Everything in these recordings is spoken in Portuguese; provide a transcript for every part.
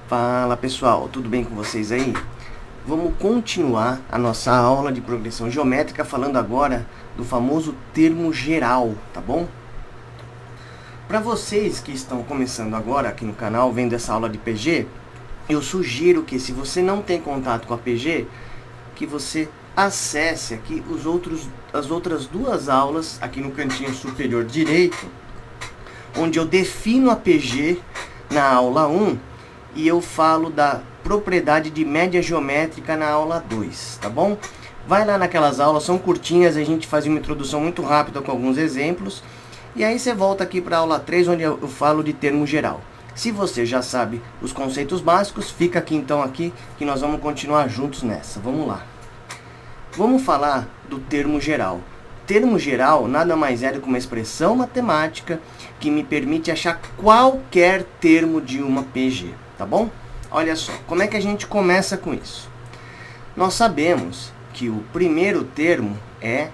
Fala pessoal, tudo bem com vocês aí? Vamos continuar a nossa aula de progressão geométrica falando agora do famoso termo geral, tá bom? Para vocês que estão começando agora aqui no canal, vendo essa aula de PG, eu sugiro que, se você não tem contato com a PG, que você acesse aqui as outras duas aulas aqui no cantinho superior direito, onde eu defino a PG na aula 1 e eu falo da propriedade de média geométrica na aula 2, tá bom? Vai lá naquelas aulas, são curtinhas, a gente faz uma introdução muito rápida com alguns exemplos, e aí você volta aqui para a aula 3, onde eu falo de termo geral. Se você já sabe os conceitos básicos, fica aqui então aqui que nós vamos continuar juntos nessa. Vamos lá. Vamos falar do termo geral. Termo geral nada mais é do que uma expressão matemática que me permite achar qualquer termo de uma PG, tá bom? Olha só, como é que a gente começa com isso? Nós sabemos que o primeiro termo é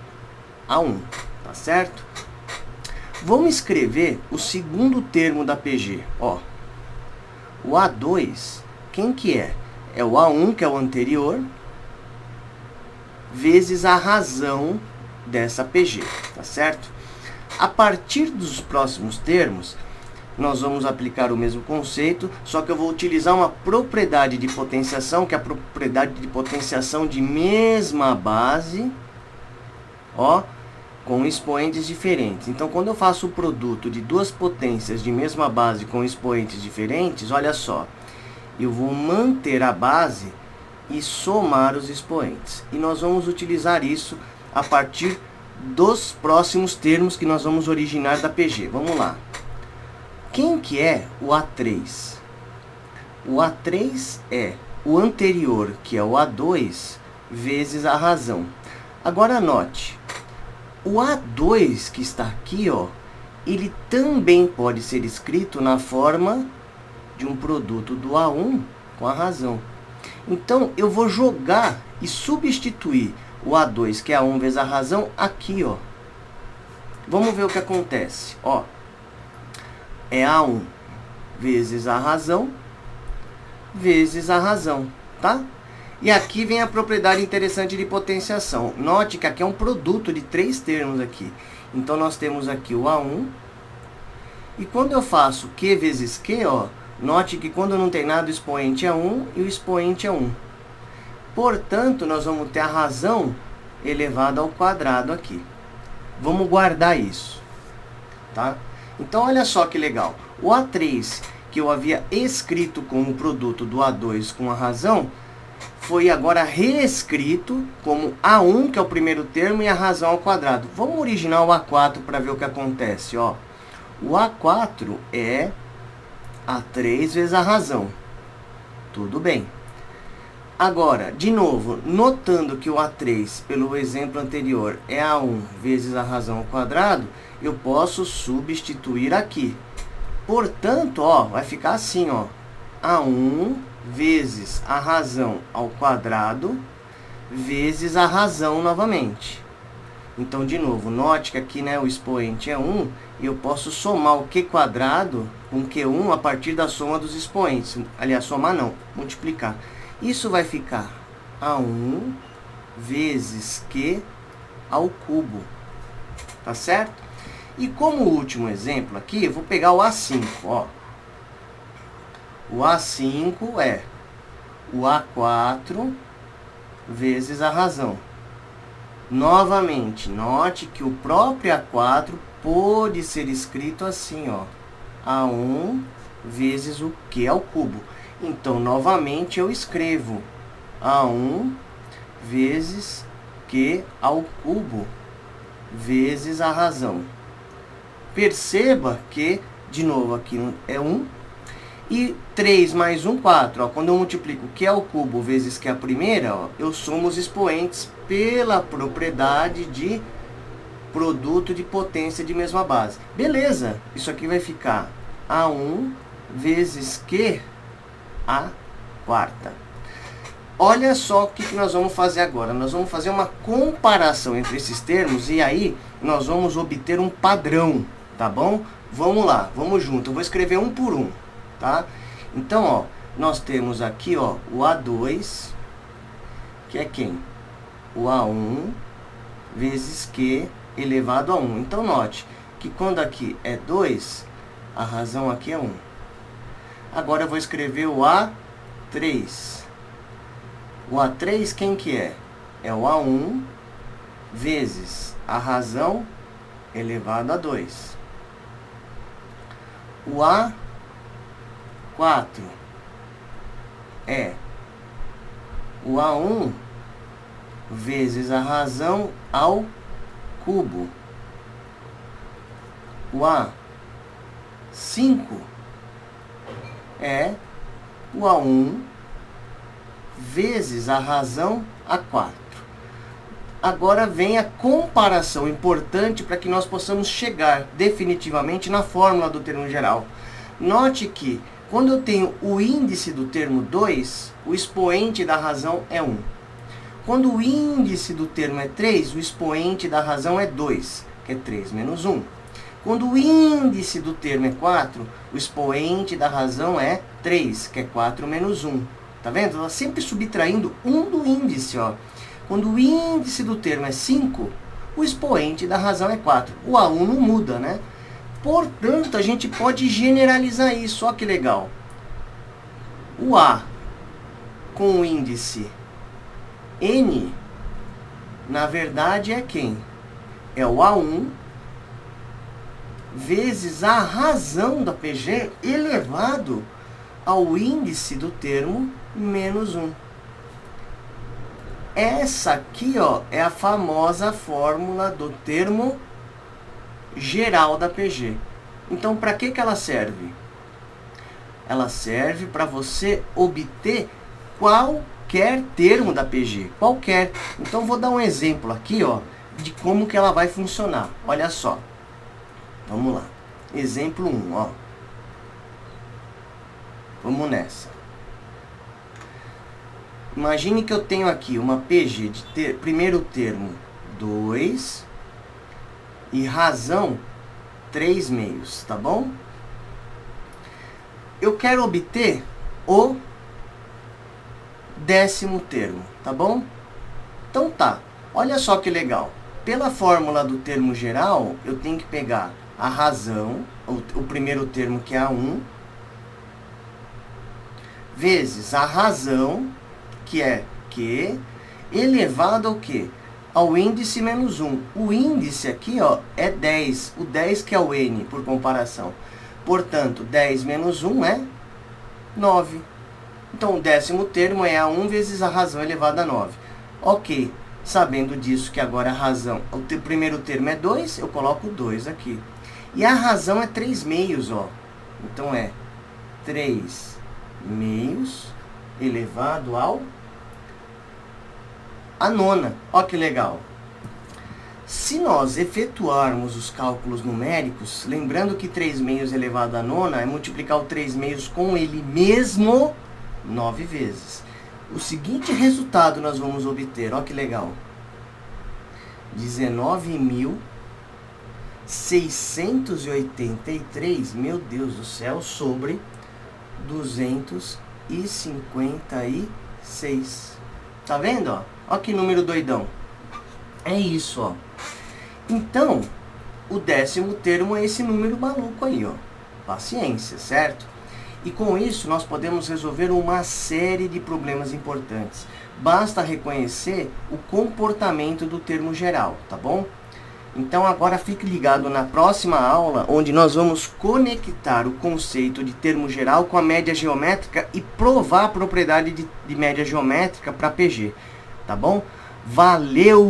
A1, tá certo? Vamos escrever o segundo termo da PG, ó. O A2, quem que é? É o A1, que é o anterior, vezes a razão dessa PG, tá certo? A partir dos próximos termos, nós vamos aplicar o mesmo conceito, só que eu vou utilizar uma propriedade de potenciação, que é a propriedade de potenciação de mesma base, ó, com expoentes diferentes. Então, quando eu faço o produto de duas potências de mesma base com expoentes diferentes, olha só, eu vou manter a base e somar os expoentes. E nós vamos utilizar isso a partir dos próximos termos que nós vamos originar da PG. Vamos lá. Quem que é o A3? O A3 é o anterior, que é o A2, vezes a razão. Agora note, o A2 que está aqui, ó, ele também pode ser escrito na forma de um produto do A1 com a razão. Então, eu vou jogar e substituir o A2, que é A1 vezes a razão, aqui, ó. Vamos ver o que acontece, ó. É A1 vezes a razão, tá? E aqui vem a propriedade interessante de potenciação. Note que aqui é um produto de três termos aqui. Então, nós temos aqui o A1. E quando eu faço Q vezes Q, ó, note que quando não tem nada, o expoente é 1 e o expoente é 1. Portanto, nós vamos ter a razão elevada ao quadrado aqui. Vamos guardar isso, tá? Então, olha só que legal. O A3, que eu havia escrito como produto do A2 com a razão, foi agora reescrito como A1, que é o primeiro termo, e a razão ao quadrado. Vamos originar o A4 para ver o que acontece, ó. O A4 é A3 vezes a razão. Tudo bem. Agora, de novo, notando que o A3, pelo exemplo anterior, é A1 vezes a razão ao quadrado, eu posso substituir aqui. Portanto, ó, vai ficar assim, ó. A1 vezes a razão ao quadrado vezes a razão novamente. Então, de novo, note que aqui, né, o expoente é 1, e eu posso somar o Q quadrado com Q1 a partir da soma dos expoentes. Aliás, somar não, multiplicar. Isso vai ficar A1 vezes Q ao cubo, tá certo? E como último exemplo aqui, eu vou pegar o A5, ó. O A5 é o A4 vezes a razão. Novamente, note que o próprio A4 pode ser escrito assim, ó. A1 vezes o Q ao cubo. Então, novamente, eu escrevo A1 vezes Q ao cubo vezes a razão. Perceba que, de novo, aqui é 1. E 3 mais 1, 4. Ó, quando eu multiplico Q ao cubo vezes Q a primeira, ó, eu somo os expoentes pela propriedade de produto de potência de mesma base. Beleza, isso aqui vai ficar A1 vezes Q a quarta. Olha só o que nós vamos fazer agora. Nós vamos fazer uma comparação entre esses termos e aí nós vamos obter um padrão, tá bom? Vamos lá, vamos junto. Eu vou escrever um por um, tá? Então, ó, nós temos aqui, ó, o A2, que é quem? O A1 vezes Q elevado a 1. Então, note que quando aqui é 2, a razão aqui é 1. Agora eu vou escrever o A3. O A3 quem que é? É o A1 vezes a razão elevado a 2. O A4 é o A1 vezes a razão ao cubo. O A5 é o A1 vezes a razão a 4. Agora vem a comparação importante para que nós possamos chegar definitivamente na fórmula do termo geral. Note que quando eu tenho o índice do termo 2, o expoente da razão é 1. Quando o índice do termo é 3, o expoente da razão é 2, que é 3 menos 1. Quando o índice do termo é 4, o expoente da razão é 3, que é 4 menos 1. Tá vendo? Ela sempre subtraindo 1 do índice, ó. Quando o índice do termo é 5, o expoente da razão é 4. O A1 não muda, né? Portanto, a gente pode generalizar isso. Olha que legal. O A com o índice N, na verdade, é quem? É o A1 vezes a razão da PG elevado ao índice do termo menos 1. Essa aqui, ó, é a famosa fórmula do termo geral da PG. Então, para que ela serve? Ela serve para você obter qualquer termo da PG. Qualquer. Então, vou dar um exemplo aqui, ó, de como que ela vai funcionar. Olha só. Vamos lá. Exemplo 1, ó. Vamos nessa. Imagine que eu tenho aqui uma PG de primeiro termo 2 e razão 3 meios, tá bom? Eu quero obter o 10º termo, tá bom? Então tá, olha só que legal. Pela fórmula do termo geral, eu tenho que pegar a razão, o primeiro termo que é A1, vezes a razão, que é Q, elevado ao quê? Ao índice menos 1. O índice aqui, ó, é 10. O 10 que é o N, por comparação. Portanto, 10 menos 1 é 9. Então, o 10º termo é A1 vezes a razão elevada a 9. Ok. Sabendo disso que agora a razão... O primeiro termo é 2, eu coloco 2 aqui. E a razão é 3 meios, ó. Então, é 3 meios elevado ao a nona. Olha que legal. Se nós efetuarmos os cálculos numéricos, lembrando que 3 meios elevado à nona é multiplicar o 3 meios com ele mesmo 9 vezes. O seguinte resultado nós vamos obter, olha que legal. 19.683, meu Deus do céu, sobre 256. Tá vendo, ó? Olha que número doidão. É isso, ó. Então, o 10º termo é esse número maluco aí, ó. Paciência, certo? E com isso, nós podemos resolver uma série de problemas importantes. Basta reconhecer o comportamento do termo geral, tá bom? Então, agora fique ligado na próxima aula, onde nós vamos conectar o conceito de termo geral com a média geométrica e provar a propriedade de média geométrica para PG. Tá bom? Valeu!